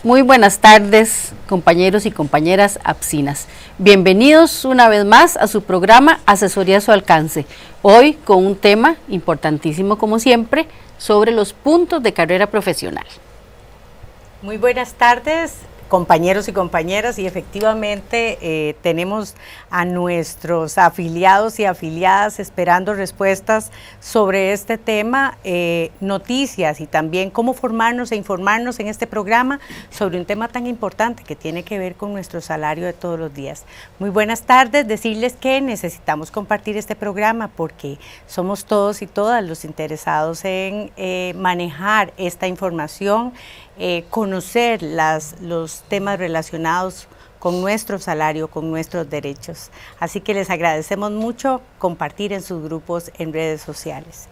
Muy buenas tardes, compañeros y compañeras APSINAS. Bienvenidos una vez más a su programa Asesoría a su alcance. Hoy con un tema importantísimo como siempre, sobre los puntos de carrera profesional. Muy buenas tardes, compañeros y compañeras, y efectivamente tenemos a nuestros afiliados y afiliadas esperando respuestas sobre este tema, noticias y también cómo formarnos e informarnos en este programa sobre un tema tan importante que tiene que ver con nuestro salario de todos los días. Muy buenas tardes, decirles que necesitamos compartir este programa porque somos todos y todas los interesados en manejar esta información, conocer los temas relacionados con nuestro salario, con nuestros derechos. Así que les agradecemos mucho compartir en sus grupos en redes sociales.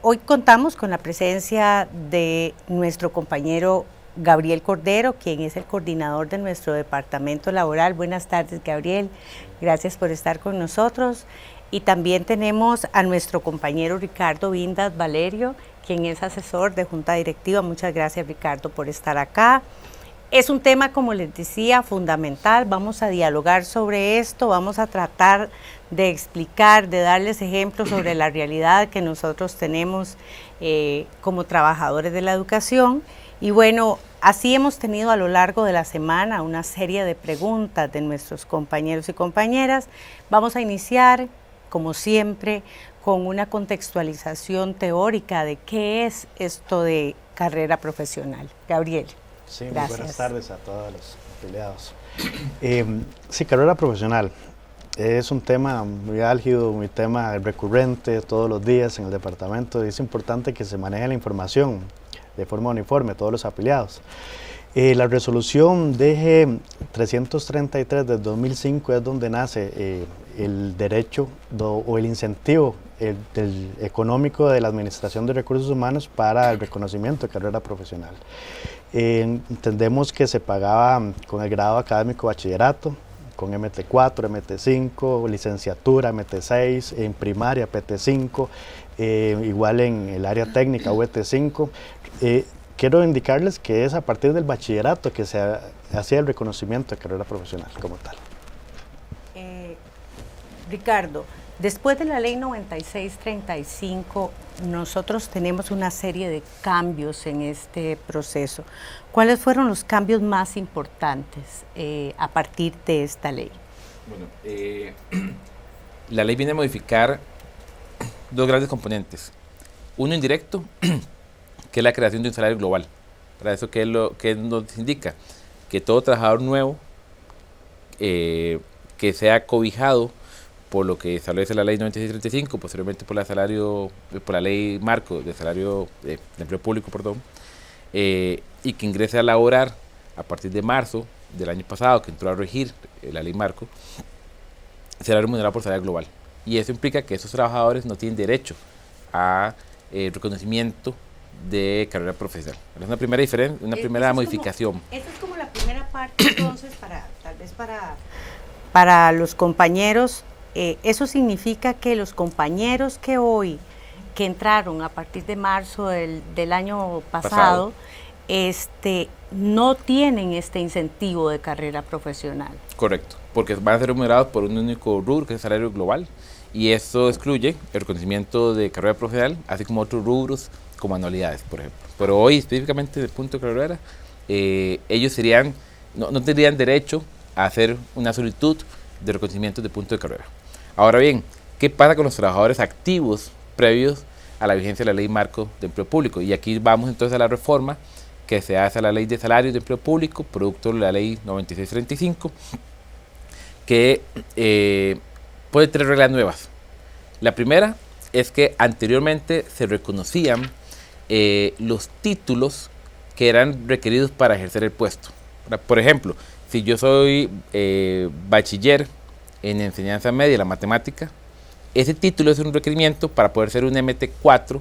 Hoy contamos con la presencia de nuestro compañero Gabriel Cordero, quien es el coordinador de nuestro departamento laboral. Buenas tardes, Gabriel. Gracias por estar con nosotros. Y también tenemos a nuestro compañero Ricardo Vindas Valerio, quien es asesor de Junta Directiva. Muchas gracias, Ricardo, por estar acá. Es un tema, como les decía, fundamental. Vamos a dialogar sobre esto, vamos a tratar de explicar, de darles ejemplos sobre la realidad que nosotros tenemos como trabajadores de la educación. Y bueno, así hemos tenido a lo largo de la semana una serie de preguntas de nuestros compañeros y compañeras. Vamos a iniciar, como siempre, con una contextualización teórica de qué es esto de carrera profesional. Gabriel. Sí, muy buenas tardes a todos los afiliados. Sí, carrera profesional es un tema muy álgido, un tema recurrente todos los días en el departamento. Es importante que se maneje la información de forma uniforme, todos los afiliados. La resolución DG 333 del 2005 es donde nace el derecho o el incentivo económico de la Administración de Recursos Humanos para el reconocimiento de carrera profesional. Entendemos que se pagaba con el grado académico bachillerato, con MT4, MT5, licenciatura, MT6, en primaria, PT5, igual en el área técnica, UT5. Quiero indicarles que es a partir del bachillerato que se hacía el reconocimiento de carrera profesional como tal. Ricardo, después de la ley 9635, nosotros tenemos una serie de cambios en este proceso. ¿Cuáles fueron los cambios más importantes a partir de esta ley? Bueno, la ley viene a modificar dos grandes componentes. Uno indirecto, que es la creación de un salario global. Para eso, ¿qué nos indica? Que todo trabajador nuevo que sea cobijado por lo que establece la ley 9635, posteriormente por la ley marco de salario de empleo público, y que ingrese a laborar a partir de marzo del año pasado, que entró a regir la ley marco, será remunerado por salario global. Y eso implica que esos trabajadores no tienen derecho a reconocimiento de carrera profesional. Es una primera diferencia, una primera modificación. Esa es como la primera parte, entonces, para los compañeros. Eso significa que los compañeros que entraron a partir de marzo del año pasado, no tienen este incentivo de carrera profesional. Correcto, porque van a ser remunerados por un único rubro, que es el salario global, y eso excluye el reconocimiento de carrera profesional, así como otros rubros como anualidades, por ejemplo. Pero hoy, específicamente del punto de carrera, ellos no tendrían derecho a hacer una solicitud de reconocimiento de punto de carrera. Ahora bien, ¿qué pasa con los trabajadores activos previos a la vigencia de la ley marco de empleo público? Y aquí vamos entonces a la reforma que se hace a la ley de salarios de empleo público, producto de la ley 9635, que puede tener reglas nuevas. La primera es que anteriormente se reconocían los títulos que eran requeridos para ejercer el puesto. Por ejemplo, si yo soy bachiller en enseñanza media, la matemática, ese título es un requerimiento para poder ser un MT4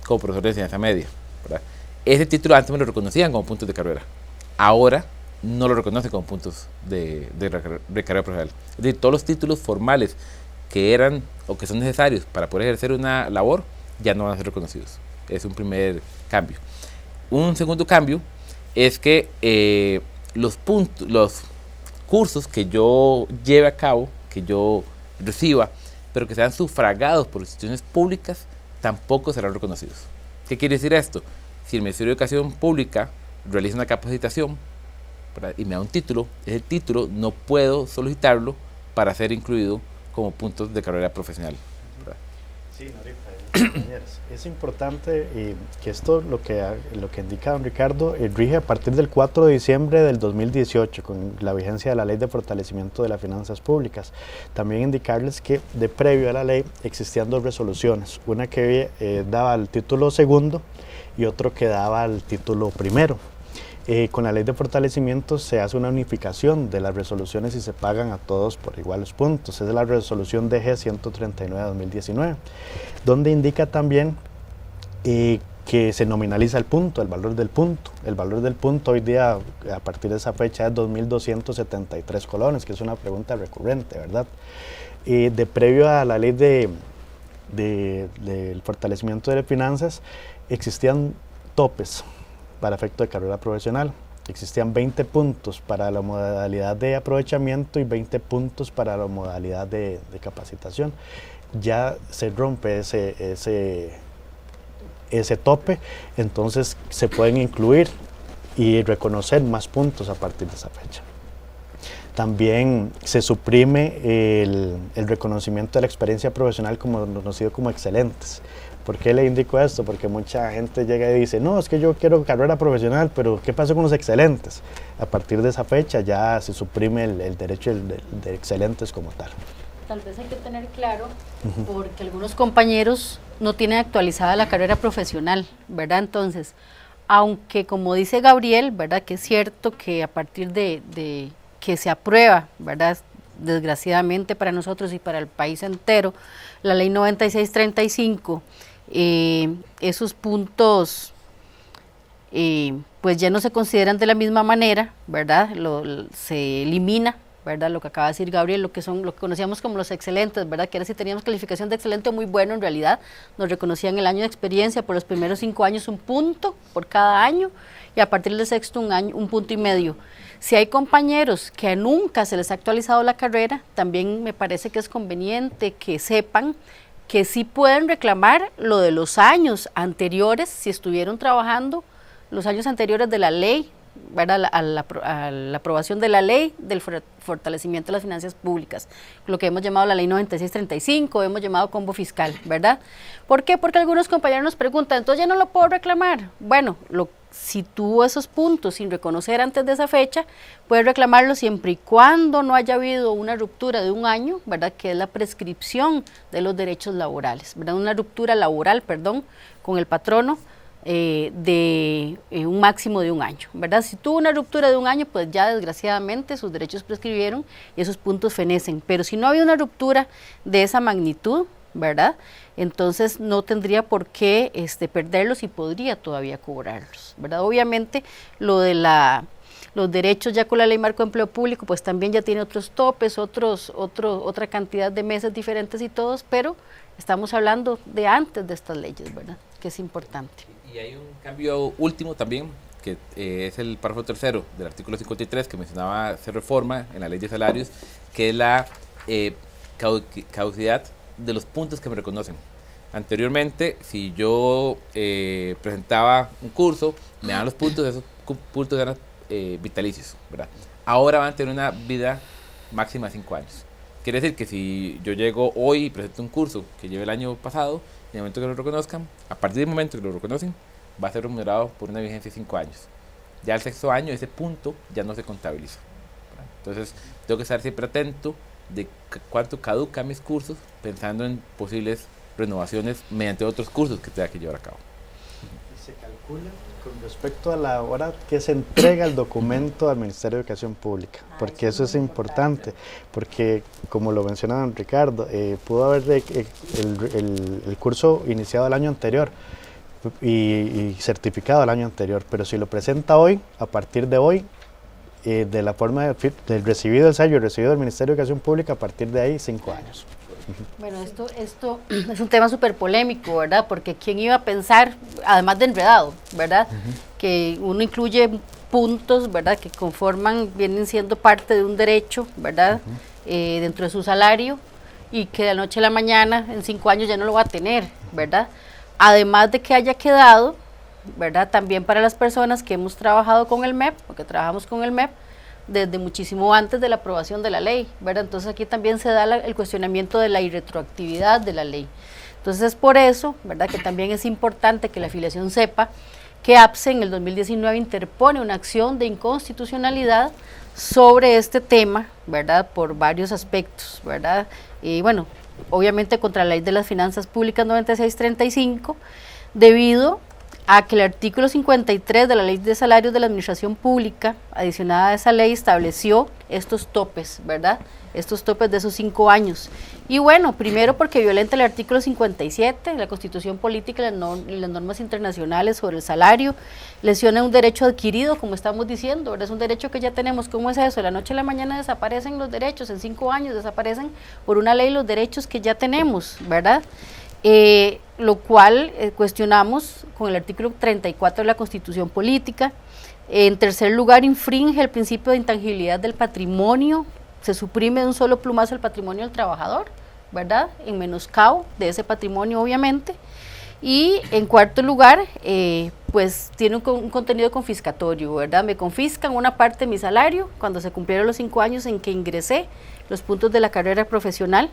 como profesor de enseñanza media, ¿verdad? Ese título antes me lo reconocían como puntos de carrera, ahora no lo reconocen como puntos de carrera profesional. Es decir, todos los títulos formales que eran o que son necesarios para poder ejercer una labor ya no van a ser reconocidos. Es un primer cambio. Un segundo cambio es que los cursos que yo lleve a cabo, que yo reciba, pero que sean sufragados por instituciones públicas, tampoco serán reconocidos. ¿Qué quiere decir esto? Si el Ministerio de Educación Pública realiza una capacitación, ¿verdad?, y me da un título, ese título no puedo solicitarlo para ser incluido como puntos de carrera profesional, ¿verdad? Sí, compañeros, es importante que esto, lo que indica don Ricardo, rige a partir del 4 de diciembre del 2018, con la vigencia de la Ley de Fortalecimiento de las Finanzas Públicas. También indicarles que de previo a la ley existían dos resoluciones, una que daba el título segundo y otro que daba el título primero. Con la ley de fortalecimiento se hace una unificación de las resoluciones y se pagan a todos por iguales puntos. Es la resolución DG 139 de 2019, donde indica también que se nominaliza el punto, el valor del punto. El valor del punto hoy día, a partir de esa fecha, es 2.273 colones, que es una pregunta recurrente, ¿verdad? De previo a la ley del fortalecimiento de las finanzas, existían topes para efecto de carrera profesional. Existían 20 puntos para la modalidad de aprovechamiento y 20 puntos para la modalidad de capacitación. Ya se rompe ese tope, entonces se pueden incluir y reconocer más puntos a partir de esa fecha. También se suprime el reconocimiento de la experiencia profesional como conocido como excelentes. ¿Por qué le indico esto? Porque mucha gente llega y dice, no, es que yo quiero carrera profesional, pero ¿qué pasa con los excelentes? A partir de esa fecha ya se suprime el derecho de excelentes como tal. Tal vez hay que tener claro, porque algunos compañeros no tienen actualizada la carrera profesional, ¿verdad? Entonces, aunque como dice Gabriel, ¿verdad?, que es cierto que a partir de que se aprueba, ¿verdad?, desgraciadamente para nosotros y para el país entero, la ley 9635, esos puntos pues ya no se consideran de la misma manera, ¿verdad? Se elimina, ¿verdad?, lo que acaba de decir Gabriel, lo que conocíamos como los excelentes, ¿verdad?, que era si teníamos calificación de excelente o muy bueno, en realidad nos reconocían el año de experiencia, por los primeros 5 años un punto por cada año, y a partir del sexto un punto y medio. Si hay compañeros que nunca se les ha actualizado la carrera, también me parece que es conveniente que sepan que sí pueden reclamar lo de los años anteriores, si estuvieron trabajando los años anteriores de la ley, ¿verdad?, a la aprobación de la ley del fortalecimiento de las finanzas públicas, lo que hemos llamado la ley 9635, hemos llamado combo fiscal, ¿verdad? ¿Por qué? Porque algunos compañeros nos preguntan, entonces ya no lo puedo reclamar. Bueno, si tuvo esos puntos sin reconocer antes de esa fecha, puede reclamarlo siempre y cuando no haya habido una ruptura de un año, ¿verdad?, que es la prescripción de los derechos laborales, ¿verdad?, una ruptura laboral, con el patrono, de un máximo de un año, ¿verdad? Si tuvo una ruptura de un año, pues ya desgraciadamente sus derechos prescribieron y esos puntos fenecen, pero si no había una ruptura de esa magnitud, ¿verdad?, entonces no tendría por qué perderlos y podría todavía cobrarlos, ¿verdad? Obviamente lo de los derechos ya con la ley marco de empleo público, pues también ya tiene otros topes, otra cantidad de meses diferentes y todos, pero estamos hablando de antes de estas leyes, ¿verdad?, que es importante. Y hay un cambio último también, que es el párrafo tercero del artículo 53, que mencionaba hacer reforma en la ley de salarios, que es la caducidad de los puntos que me reconocen. Anteriormente, si yo presentaba un curso, me daban los puntos, esos puntos eran vitalicios, ¿verdad? Ahora van a tener una vida máxima de 5 años. Quiere decir que si yo llego hoy y presento un curso que lleve el año pasado, en el momento que lo reconozcan, a partir del momento que lo reconocen, va a ser remunerado por una vigencia de 5 años. Ya el 6º año, ese punto ya no se contabiliza, ¿verdad? Entonces, tengo que estar siempre atento de cuánto caducan mis cursos, pensando en posibles renovaciones mediante otros cursos que tenga que llevar a cabo. Se calcula con respecto a la hora que se entrega el documento al Ministerio de Educación Pública, porque eso es importante, porque como lo menciona don Ricardo, pudo haber el curso iniciado el año anterior y certificado el año anterior, pero si lo presenta hoy, a partir de hoy, de la forma del recibido del sello, recibido del Ministerio de Educación Pública, a partir de ahí 5 años. Bueno, esto es un tema súper polémico, ¿verdad? Porque quién iba a pensar, además de enredado, ¿verdad? Que uno incluye puntos, ¿verdad?, que vienen siendo parte de un derecho, ¿verdad?, dentro de su salario, y que de la noche a la mañana, en 5 años ya no lo va a tener, ¿verdad? Además de que haya quedado, ¿verdad?, también para las personas que hemos trabajado con el MEP, o que trabajamos con el MEP, desde muchísimo antes de la aprobación de la ley, ¿verdad? Entonces aquí también se da el cuestionamiento de la irretroactividad de la ley. Entonces es por eso, ¿verdad?, que también es importante que la afiliación sepa que APSE en el 2019 interpone una acción de inconstitucionalidad sobre este tema, ¿verdad?, por varios aspectos, ¿verdad? Y bueno, obviamente contra la Ley de las Finanzas Públicas 9635, debido a que el artículo 53 de la Ley de Salarios de la Administración Pública, adicionada a esa ley, estableció estos topes, ¿verdad?, estos topes de esos 5 años. Y bueno, primero porque violenta el artículo 57 de la Constitución Política y las normas internacionales sobre el salario, lesiona un derecho adquirido, como estamos diciendo, ¿verdad? Es un derecho que ya tenemos. ¿Cómo es eso? De la noche a la mañana desaparecen los derechos, en 5 años desaparecen por una ley los derechos que ya tenemos, ¿verdad? Lo cual cuestionamos con el artículo 34 de la Constitución Política. En tercer lugar, infringe el principio de intangibilidad del patrimonio, se suprime de un solo plumazo el patrimonio del trabajador, ¿verdad?, en menoscabo de ese patrimonio, obviamente. Y en cuarto lugar, pues tiene un contenido confiscatorio, ¿verdad? Me confiscan una parte de mi salario cuando se cumplieron los 5 años en que ingresé los puntos de la carrera profesional,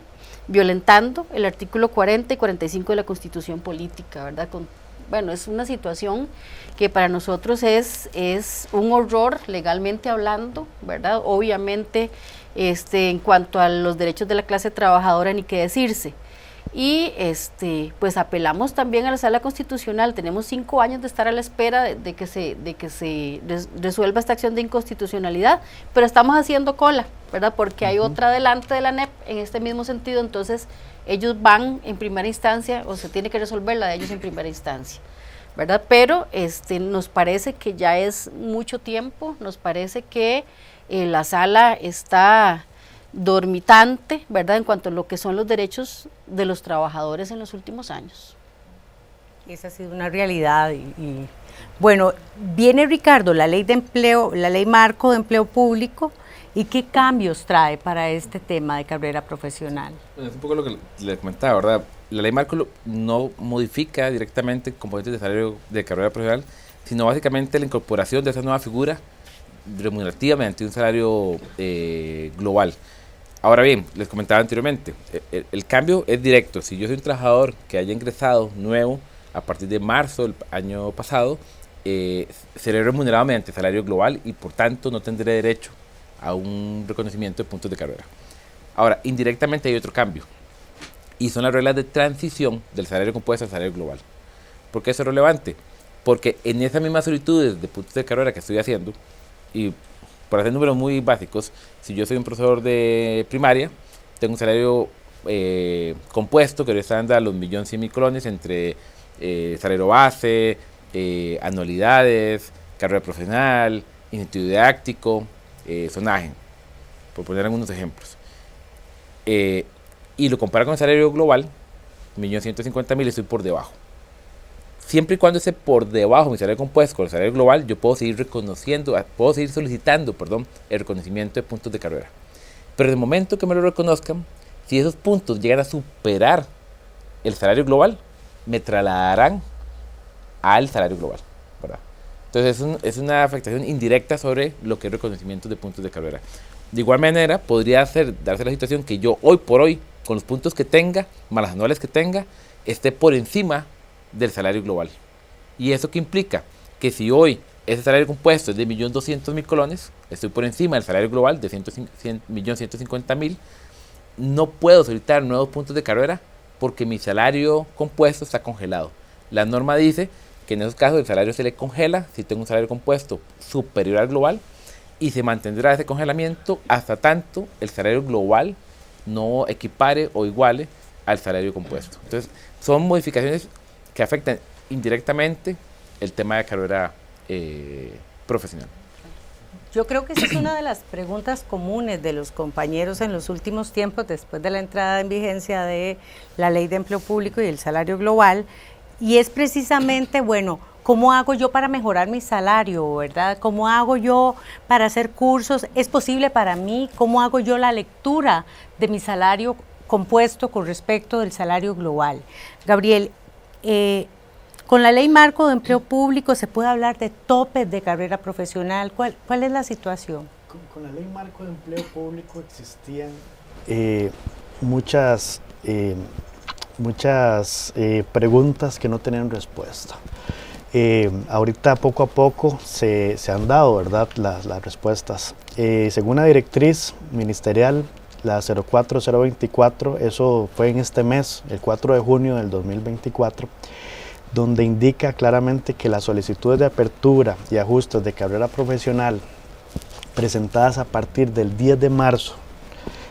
violentando el artículo 40 y 45 de la Constitución Política, ¿verdad? Bueno, es una situación que para nosotros es un horror legalmente hablando, ¿verdad? Obviamente, en cuanto a los derechos de la clase trabajadora, ni qué decirse. Y pues apelamos también a la Sala Constitucional. Tenemos 5 años de estar a la espera de que se resuelva esta acción de inconstitucionalidad, pero estamos haciendo cola, ¿verdad? Porque hay otra delante de la NEP en este mismo sentido. Entonces ellos van en primera instancia, o se tiene que resolver la de ellos en primera instancia, ¿verdad? Pero nos parece que ya es mucho tiempo, nos parece que la sala está dormitante, ¿verdad?, en cuanto a lo que son los derechos de los trabajadores en los últimos años. Esa ha sido una realidad y bueno, viene, Ricardo, la ley de empleo, la ley marco de empleo público, ¿y qué cambios trae para este tema de carrera profesional? Bueno, es un poco lo que le comentaba, ¿verdad? La ley marco no modifica directamente componentes de salario de carrera profesional, sino básicamente la incorporación de esa nueva figura remunerativa mediante un salario global. Ahora bien, les comentaba anteriormente, el cambio es directo. Si yo soy un trabajador que haya ingresado nuevo a partir de marzo del año pasado, seré remunerado mediante salario global y por tanto no tendré derecho a un reconocimiento de puntos de carrera. Ahora, indirectamente hay otro cambio y son las reglas de transición del salario compuesto al salario global. ¿Por qué eso es relevante? Porque en esas mismas solicitudes de puntos de carrera que estoy haciendo, y por hacer números muy básicos, si yo soy un profesor de primaria, tengo un salario compuesto que ahorita anda a los 1.100.000 colones entre salario base, anualidades, carrera profesional, incentivo didáctico, sonaje, por poner algunos ejemplos. Y lo comparo con el salario global, 1.150.000, estoy por debajo. Siempre y cuando esté por debajo mi salario compuesto con el salario global, yo puedo seguir solicitando el reconocimiento de puntos de carrera. Pero en el momento que me lo reconozcan, si esos puntos llegan a superar el salario global, me trasladarán al salario global, ¿verdad? Entonces es una afectación indirecta sobre lo que es reconocimiento de puntos de carrera. De igual manera, podría darse la situación que yo hoy por hoy, con los puntos que tenga, más las anuales que tenga, esté por encima del salario global. ¿Y eso qué implica? Que si hoy ese salario compuesto es de 1.200.000 colones, estoy por encima del salario global de 1.150.000, no puedo solicitar nuevos puntos de carrera porque mi salario compuesto está congelado. La norma dice que en esos casos el salario se le congela si tengo un salario compuesto superior al global y se mantendrá ese congelamiento hasta tanto el salario global no equipare o iguale al salario compuesto. Entonces, son modificaciones que afectan indirectamente el tema de carrera profesional. Yo creo que esa es una de las preguntas comunes de los compañeros en los últimos tiempos, después de la entrada en vigencia de la Ley de Empleo Público y el salario global, y es precisamente, bueno, ¿cómo hago yo para mejorar mi salario, verdad? ¿Cómo hago yo para hacer cursos? ¿Es posible para mí? ¿Cómo hago yo la lectura de mi salario compuesto con respecto del salario global? Gabriel, con la Ley Marco de Empleo Público se puede hablar de topes de carrera profesional. ¿Cuál es la situación? Con la Ley Marco de Empleo Público existían muchas preguntas que no tenían respuesta. Ahorita poco a poco se han dado, ¿verdad?, las respuestas. Según la directriz ministerial, la 04024, eso fue en este mes, el 4 de junio del 2024, donde indica claramente que las solicitudes de apertura y ajustes de carrera profesional presentadas a partir del 10 de marzo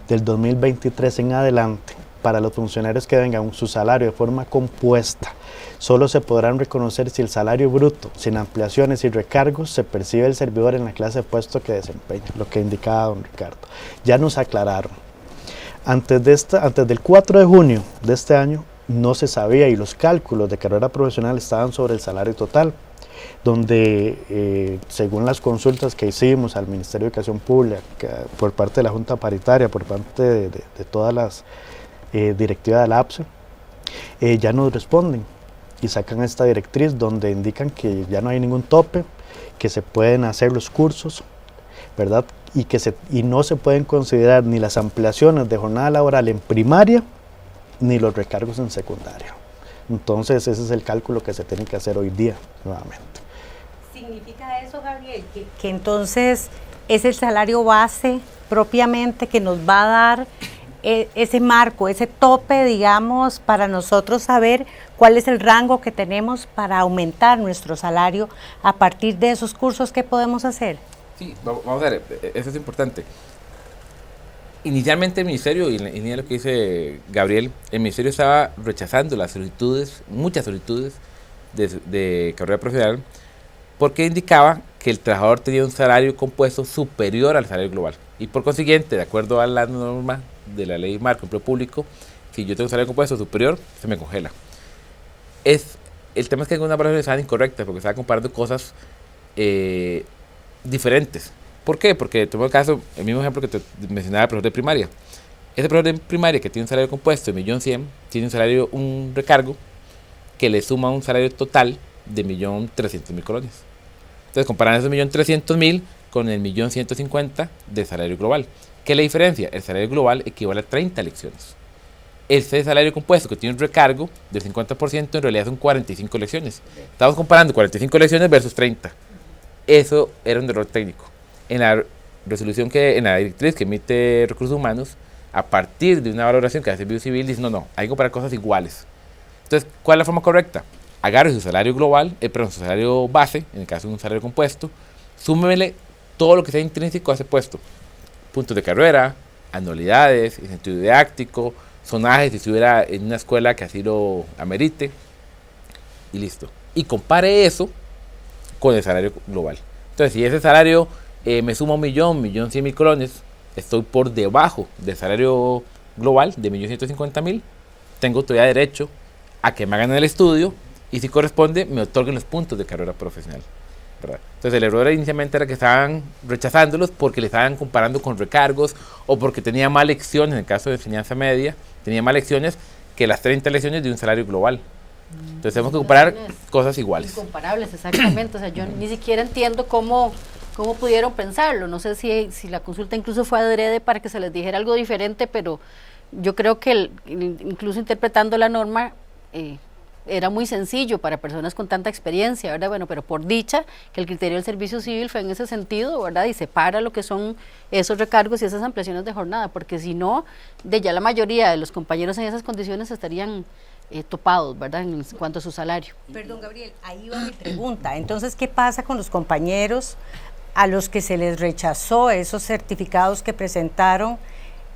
del 2023 en adelante, para los funcionarios que vengan su salario de forma compuesta, solo se podrán reconocer si el salario bruto, sin ampliaciones y recargos, se percibe el servidor en la clase de puesto que desempeña, lo que indicaba don Ricardo. Ya nos aclararon. Antes del 4 de junio de este año, no se sabía y los cálculos de carrera profesional estaban sobre el salario total, donde según las consultas que hicimos al Ministerio de Educación Pública, por parte de la Junta Paritaria, por parte de todas las directivas de la APSE, ya nos responden y sacan esta directriz donde indican que ya no hay ningún tope, que se pueden hacer los cursos, ¿verdad? Y no se pueden considerar ni las ampliaciones de jornada laboral en primaria ni los recargos en secundaria. Entonces ese es el cálculo que se tiene que hacer hoy día nuevamente. ¿Significa eso, Gabriel, que entonces es el salario base propiamente que nos va a dar ese marco, ese tope, digamos, para nosotros saber cuál es el rango que tenemos para aumentar nuestro salario a partir de esos cursos que podemos hacer? Sí, vamos a ver, eso es importante. Inicialmente el Ministerio, y en línea de lo que dice Gabriel, el Ministerio estaba rechazando las solicitudes, muchas solicitudes de carrera profesional, porque indicaba que el trabajador tenía un salario compuesto superior al salario global. Y por consiguiente, de acuerdo a la norma de la Ley Marco de Empleo Público, si yo tengo un salario compuesto superior, se me congela. El tema es que algunas palabras estaban incorrectas, porque estaba comparando cosas diferentes. ¿Por qué? Porque tengo el caso, el mismo ejemplo que te mencionaba el profesor de primaria. Ese profesor de primaria que tiene un salario compuesto de 1.100.000, tiene un recargo que le suma un salario total de 1.300.000 colones. Entonces, comparan esos 1.300.000 con el 1.150.000 de salario global. ¿Qué es la diferencia? El salario global equivale a 30 lecciones. Ese salario compuesto que tiene un recargo del 50% en realidad son 45 lecciones. Estamos comparando 45 lecciones versus 30. Eso era un error técnico. En la resolución en la directriz que emite Recursos Humanos, a partir de una valoración que hace Servicio Civil, dice no, hay que comparar cosas iguales. Entonces, ¿cuál es la forma correcta? Agarre su salario global, su salario base, en el caso de un salario compuesto, súmele todo lo que sea intrínseco a ese puesto. Puntos de carrera, anualidades, incentivo didáctico, zonajes si estuviera en una escuela que así lo amerite, y listo. Y compare eso con el salario global. Entonces, si ese salario me suma 1.100.000 colones, estoy por debajo del salario global de 1.150.000, tengo todavía derecho a que me hagan el estudio y si corresponde me otorguen los puntos de carrera profesional, ¿verdad? Entonces el error inicialmente era que estaban rechazándolos porque le estaban comparando con recargos o porque tenía más lecciones, en el caso de enseñanza media, tenía más lecciones que las 30 lecciones de un salario global. Entonces tenemos que comparar cosas iguales. Incomparables, exactamente. O sea, yo ni siquiera entiendo cómo pudieron pensarlo. No sé si la consulta incluso fue adrede para que se les dijera algo diferente, pero yo creo que incluso interpretando la norma era muy sencillo para personas con tanta experiencia, ¿verdad? Bueno, pero por dicha que el criterio del Servicio Civil fue en ese sentido, ¿verdad? Y separa lo que son esos recargos y esas ampliaciones de jornada, porque si no, ya la mayoría de los compañeros en esas condiciones estarían topados, ¿verdad? En cuanto a su salario. Perdón, Gabriel, ahí va mi pregunta. Entonces, ¿qué pasa con los compañeros a los que se les rechazó esos certificados que presentaron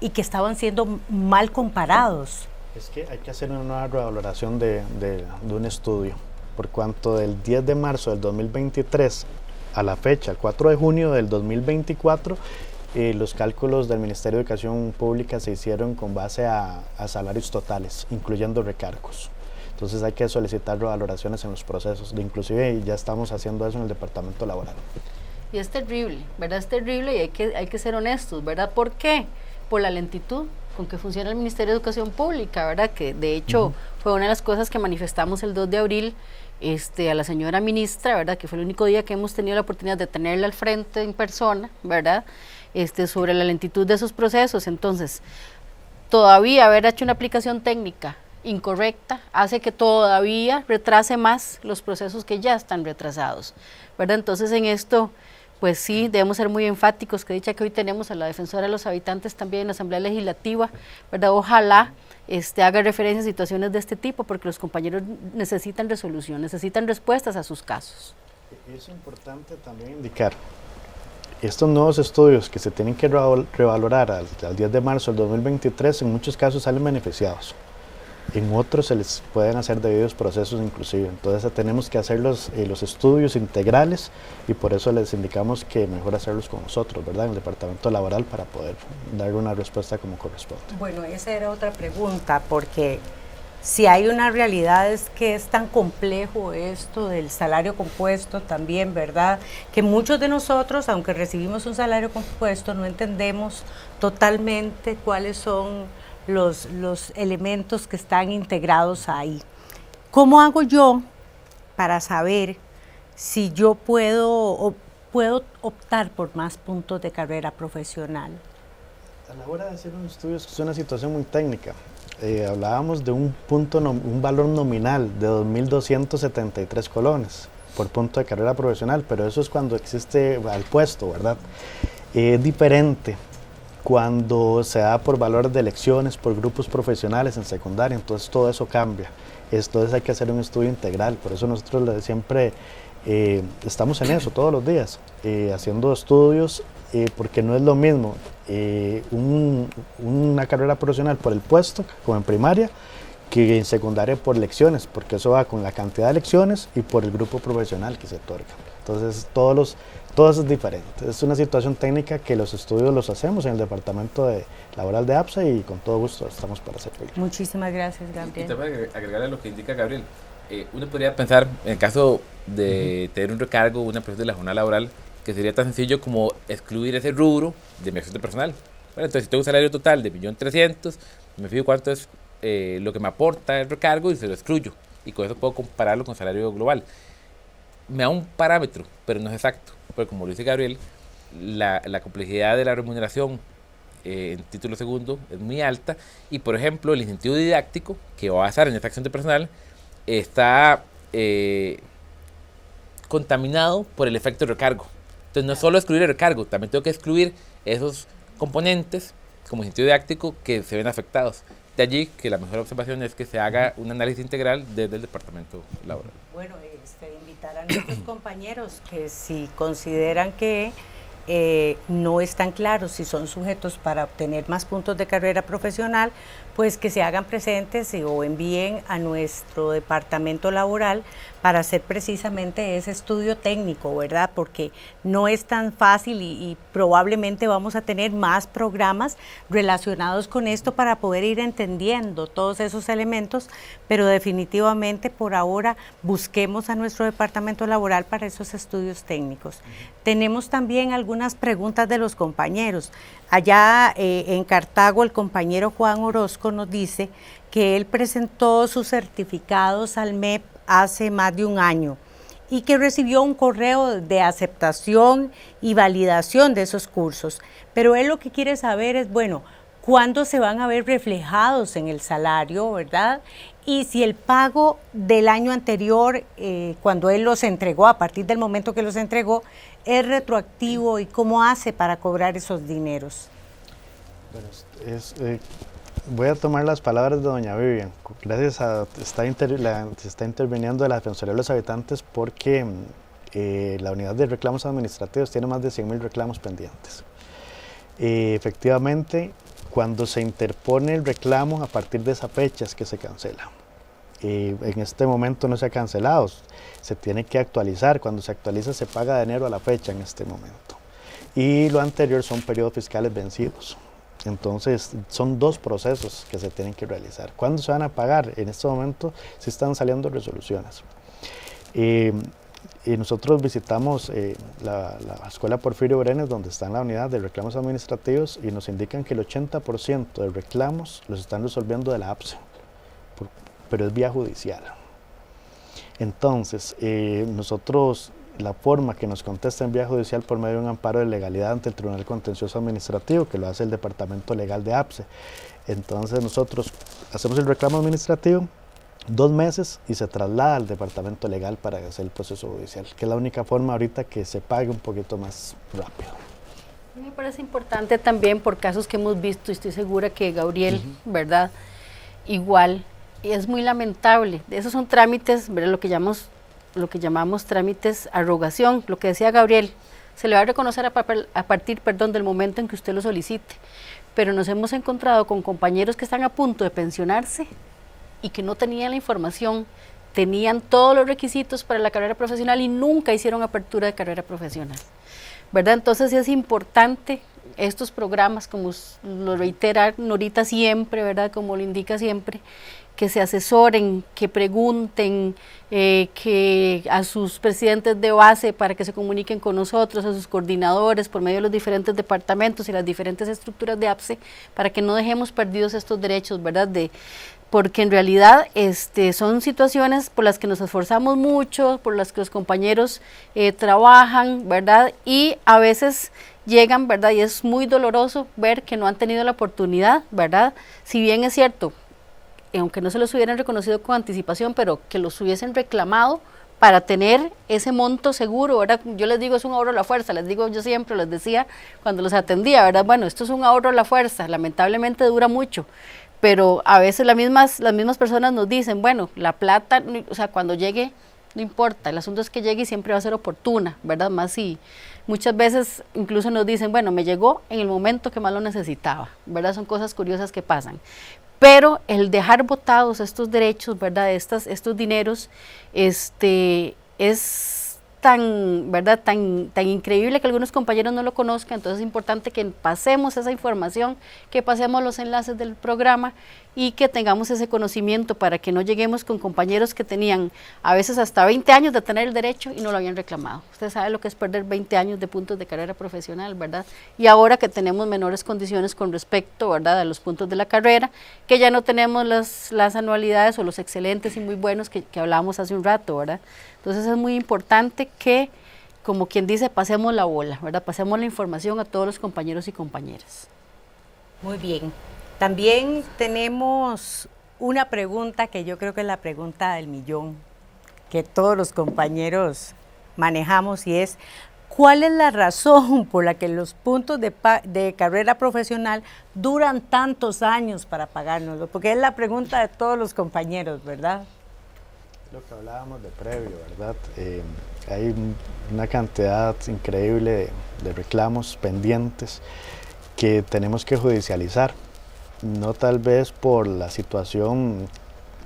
y que estaban siendo mal comparados? Es que hay que hacer una nueva revaloración de un estudio, por cuanto del 10 de marzo del 2023 a la fecha, el 4 de junio del 2024, los cálculos del Ministerio de Educación Pública se hicieron con base a salarios totales, incluyendo recargos. Entonces hay que solicitar revaloraciones en los procesos, inclusive ya estamos haciendo eso en el departamento laboral. Y es terrible, ¿verdad? Es terrible y hay que ser honestos, ¿verdad? ¿Por qué? Por la lentitud con que funciona el Ministerio de Educación Pública, ¿verdad? Que de hecho fue una de las cosas que manifestamos el 2 de abril a la señora ministra, ¿verdad? Que fue el único día que hemos tenido la oportunidad de tenerla al frente en persona, ¿verdad? Sobre la lentitud de esos procesos. Entonces, todavía haber hecho una aplicación técnica incorrecta hace que todavía retrase más los procesos que ya están retrasados, ¿verdad? Entonces, en esto, pues sí, debemos ser muy enfáticos, que dicha que hoy tenemos a la defensora de los habitantes también en la Asamblea Legislativa, ¿verdad? Ojalá haga referencia a situaciones de este tipo, porque los compañeros necesitan resolución, necesitan respuestas a sus casos. Es importante también indicar, estos nuevos estudios que se tienen que revalorar al 10 de marzo del 2023, en muchos casos salen beneficiados. En otros se les pueden hacer debidos procesos inclusive, entonces tenemos que hacer los estudios integrales y por eso les indicamos que mejor hacerlos con nosotros, ¿verdad? En el departamento laboral para poder dar una respuesta como corresponde. Bueno, esa era otra pregunta, porque si hay una realidad es que es tan complejo esto del salario compuesto también, ¿verdad? Que muchos de nosotros, aunque recibimos un salario compuesto, no entendemos totalmente cuáles son los elementos que están integrados ahí. ¿Cómo hago yo para saber si yo puedo optar por más puntos de carrera profesional? A la hora de hacer un estudio es una situación muy técnica. Hablábamos de un valor nominal de 2.273 colones por punto de carrera profesional, pero eso es cuando existe al puesto, ¿verdad? Es diferente cuando se da por valores de elecciones, por grupos profesionales en secundaria, entonces todo eso cambia. Entonces hay que hacer un estudio integral, por eso nosotros siempre estamos en eso todos los días, haciendo estudios, porque no es lo mismo una carrera profesional por el puesto, como en primaria, que en secundaria por lecciones, porque eso va con la cantidad de lecciones y por el grupo profesional que se otorga. Entonces todo eso es diferente. Es una situación técnica que los estudios los hacemos en el departamento laboral de APSA y con todo gusto estamos para servirle. Muchísimas gracias, Gabriel. Y también agregarle a lo que indica Gabriel, uno podría pensar en el caso de tener un recargo, una presión de la jornada laboral, que sería tan sencillo como excluir ese rubro de mi acción de personal. Bueno, entonces si tengo un salario total de 1.300.000, me fijo cuánto es lo que me aporta el recargo y se lo excluyo. Y con eso puedo compararlo con el salario global. Me da un parámetro, pero no es exacto. Porque como lo dice Gabriel, la complejidad de la remuneración en título segundo es muy alta. Y por ejemplo, el incentivo didáctico que va a basar en esta acción de personal está contaminado por el efecto de recargo. Entonces no es solo excluir el recargo, también tengo que excluir esos componentes como incentivo didáctico que se ven afectados. De allí que la mejor observación es que se haga un análisis integral desde el departamento laboral. Bueno, invitar a nuestros compañeros que si consideran que no están claros si son sujetos para obtener más puntos de carrera profesional, pues que se hagan presentes o envíen a nuestro departamento laboral para hacer precisamente ese estudio técnico, ¿verdad? Porque no es tan fácil y probablemente vamos a tener más programas relacionados con esto para poder ir entendiendo todos esos elementos, pero definitivamente por ahora busquemos a nuestro departamento laboral para esos estudios técnicos. Tenemos también algunas preguntas de los compañeros. Allá en Cartago el compañero Juan Orozco nos dice que él presentó sus certificados al MEP hace más de un año y que recibió un correo de aceptación y validación de esos cursos, pero él lo que quiere saber es, bueno, ¿cuándo se van a ver reflejados en el salario, verdad? Y si el pago del año anterior, cuando él los entregó, a partir del momento que los entregó, es retroactivo y cómo hace para cobrar esos dineros. Bueno, voy a tomar las palabras de doña Vivian. Gracias a se está interviniendo la Defensoría de los Habitantes porque la unidad de reclamos administrativos tiene más de 100.000 reclamos pendientes. Efectivamente, cuando se interpone el reclamo, a partir de esa fecha es que se cancela. En este momento no se ha cancelado, se tiene que actualizar. Cuando se actualiza se paga de enero a la fecha en este momento. Y lo anterior son periodos fiscales vencidos. Entonces, son 2 procesos que se tienen que realizar. ¿Cuándo se van a pagar? En este momento sí están saliendo resoluciones. Y nosotros visitamos la Escuela Porfirio Brenes, donde está en la unidad de reclamos administrativos, y nos indican que el 80% de reclamos los están resolviendo de la APSE, pero es vía judicial. Entonces, nosotros, la forma que nos contesta en vía judicial por medio de un amparo de legalidad ante el Tribunal Contencioso Administrativo, que lo hace el Departamento Legal de APSE. Entonces nosotros hacemos el reclamo administrativo 2 meses y se traslada al Departamento Legal para hacer el proceso judicial, que es la única forma ahorita que se pague un poquito más rápido. Me parece importante también por casos que hemos visto, y estoy segura que Gabriel, ¿verdad? Igual, y es muy lamentable. Esos son trámites, ¿verdad? Lo que llamamos trámites arrogación, lo que decía Gabriel, se le va a reconocer a partir del momento en que usted lo solicite, pero nos hemos encontrado con compañeros que están a punto de pensionarse y que no tenían la información, tenían todos los requisitos para la carrera profesional y nunca hicieron apertura de carrera profesional, ¿verdad? Entonces sí es importante estos programas, como lo reitera Norita siempre, ¿verdad? Como lo indica siempre, que se asesoren, que pregunten, que a sus presidentes de base para que se comuniquen con nosotros, a sus coordinadores por medio de los diferentes departamentos y las diferentes estructuras de APSE, para que no dejemos perdidos estos derechos, ¿verdad? Porque en realidad son situaciones por las que nos esforzamos mucho, por las que los compañeros trabajan, ¿verdad? Y a veces llegan, ¿verdad? Y es muy doloroso ver que no han tenido la oportunidad, ¿verdad? Si bien es cierto, aunque no se los hubieran reconocido con anticipación, pero que los hubiesen reclamado para tener ese monto seguro, ¿verdad? Yo les digo, es un ahorro a la fuerza, les digo, yo siempre les decía cuando los atendía, ¿verdad? Bueno, esto es un ahorro a la fuerza, lamentablemente dura mucho, pero a veces las mismas personas nos dicen, bueno, la plata, o sea, cuando llegue, no importa, el asunto es que llegue y siempre va a ser oportuna, ¿verdad? Más si muchas veces incluso nos dicen, bueno, me llegó en el momento que más lo necesitaba, ¿verdad? Son cosas curiosas que pasan. Pero el dejar botados estos derechos, ¿verdad? Estos dineros, es tan, ¿verdad? Tan increíble que algunos compañeros no lo conozcan, entonces es importante que pasemos esa información, que pasemos los enlaces del programa y que tengamos ese conocimiento para que no lleguemos con compañeros que tenían a veces hasta 20 años de tener el derecho y no lo habían reclamado. Usted sabe lo que es perder 20 años de puntos de carrera profesional, ¿verdad? Y ahora que tenemos menores condiciones con respecto, ¿verdad?, a los puntos de la carrera, que ya no tenemos las anualidades o los excelentes y muy buenos que hablábamos hace un rato, ¿verdad? Entonces es muy importante que, como quien dice, pasemos la bola, ¿verdad? Pasemos la información a todos los compañeros y compañeras. Muy bien. También tenemos una pregunta que yo creo que es la pregunta del millón, que todos los compañeros manejamos, y es, ¿cuál es la razón por la que los puntos de carrera profesional duran tantos años para pagárnoslo? Porque es la pregunta de todos los compañeros, ¿verdad? Lo que hablábamos de previo, ¿verdad? Hay una cantidad increíble de reclamos pendientes que tenemos que judicializar. No tal vez por la situación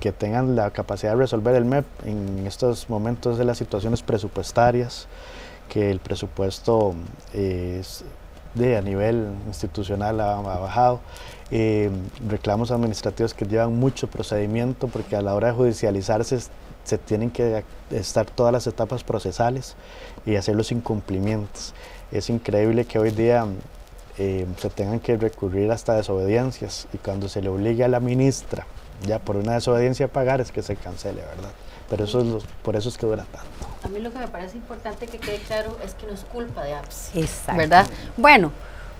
que tengan la capacidad de resolver el MEP, en estos momentos de las situaciones presupuestarias, que el presupuesto a nivel institucional ha bajado, reclamos administrativos que llevan mucho procedimiento porque a la hora de judicializarse se tienen que estar todas las etapas procesales y hacer los incumplimientos. Es increíble que hoy día se tengan que recurrir hasta desobediencias, y cuando se le obligue a la ministra ya por una desobediencia a pagar es que se cancele, ¿verdad? Pero por eso es que dura tanto. A mí lo que me parece importante que quede claro es que no es culpa de APSE, Exacto, ¿verdad? Bueno,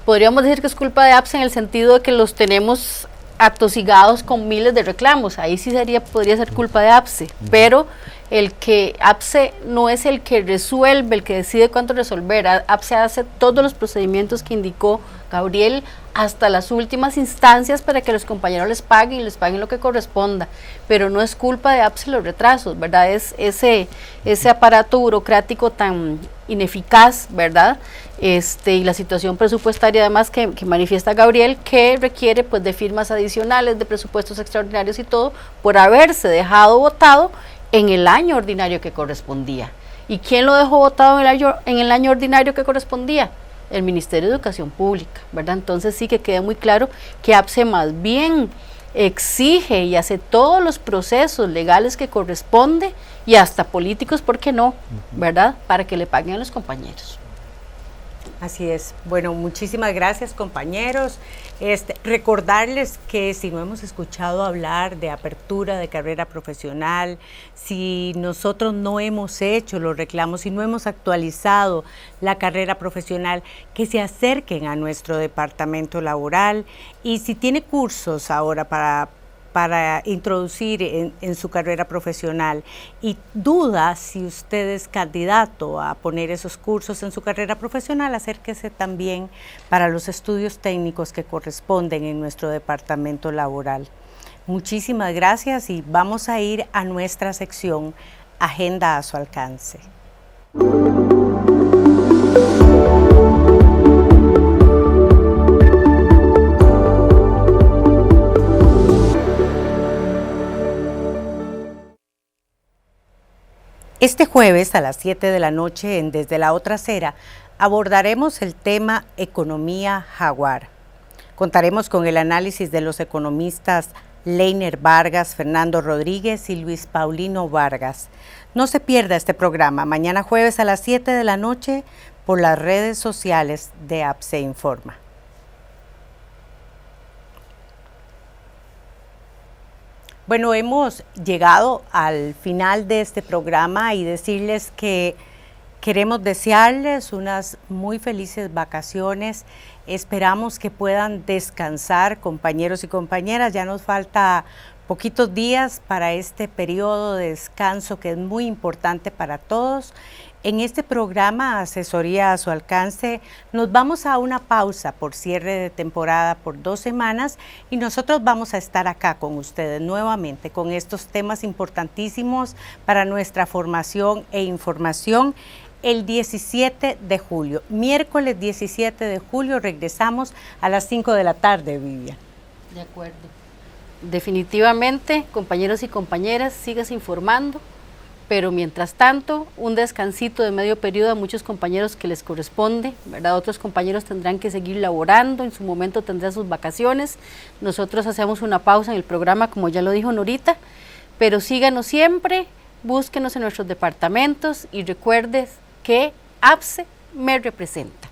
podríamos decir que es culpa de APSE en el sentido de que los tenemos atosigados con miles de reclamos, ahí sí podría ser culpa de APSE, pero el que APSE no es el que resuelve, el que decide cuánto resolver. APSE hace todos los procedimientos que indicó Gabriel hasta las últimas instancias para que los compañeros les paguen lo que corresponda, pero no es culpa de APSE los retrasos, ¿verdad? Es ese aparato burocrático tan ineficaz, ¿verdad? Y la situación presupuestaria además que manifiesta Gabriel, que requiere pues de firmas adicionales, de presupuestos extraordinarios y todo, por haberse dejado votado en el año ordinario que correspondía. ¿Y quién lo dejó votado en el año ordinario que correspondía? el Ministerio de Educación Pública, ¿verdad? Entonces sí que quede muy claro que APSE más bien exige y hace todos los procesos legales que corresponde y hasta políticos, ¿por qué no? ¿Verdad? Para que le paguen a los compañeros. Así es. Bueno, muchísimas gracias, compañeros. Recordarles que si no hemos escuchado hablar de apertura de carrera profesional, si nosotros no hemos hecho los reclamos, si no hemos actualizado la carrera profesional, que se acerquen a nuestro departamento laboral, y si tiene cursos ahora para introducir en su carrera profesional y duda si usted es candidato a poner esos cursos en su carrera profesional, acérquese también para los estudios técnicos que corresponden en nuestro departamento laboral. Muchísimas gracias y vamos a ir a nuestra sección Agenda a su alcance. Este jueves a las 7 de la noche en Desde la Otra Acera abordaremos el tema Economía Jaguar. Contaremos con el análisis de los economistas Leiner Vargas, Fernando Rodríguez y Luis Paulino Vargas. No se pierda este programa mañana jueves a las 7 de la noche por las redes sociales de APSE Informa. Bueno, hemos llegado al final de este programa y decirles que queremos desearles unas muy felices vacaciones. Esperamos que puedan descansar, compañeros y compañeras. Ya nos falta poquitos días para este periodo de descanso que es muy importante para todos. En este programa, Asesoría a su alcance, nos vamos a una pausa por cierre de temporada por 2 semanas y nosotros vamos a estar acá con ustedes nuevamente con estos temas importantísimos para nuestra formación e información. El 17 de julio, miércoles 17 de julio, regresamos a las 5 de la tarde, Vivian. De acuerdo. Definitivamente, compañeros y compañeras, sigas informando. Pero mientras tanto, un descansito de medio periodo a muchos compañeros que les corresponde, ¿verdad? Otros compañeros tendrán que seguir laborando, en su momento tendrán sus vacaciones. Nosotros hacemos una pausa en el programa, como ya lo dijo Norita, pero síganos siempre, búsquenos en nuestros departamentos y recuerdes que APSE me representa.